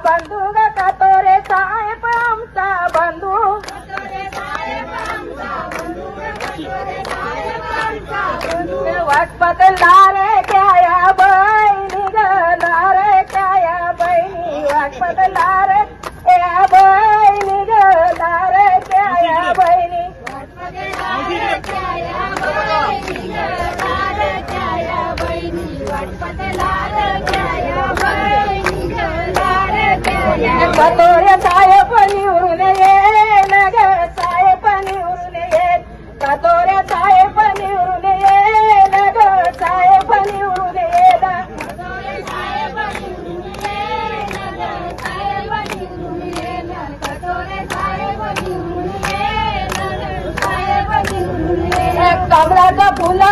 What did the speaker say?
बंधू ग कातोरे साहेब आमचा बंधू वाट बदलणार क्या बहिणी गणार क्या बहिणी वाट बदलणार या बहिणी गणार क्या बहिणी कातोरे साहेब निवडून ये नग साहेब निवडून ये कातोरे साहेब निवडून ये नग साहेब निवडून ये कमलाचा फुला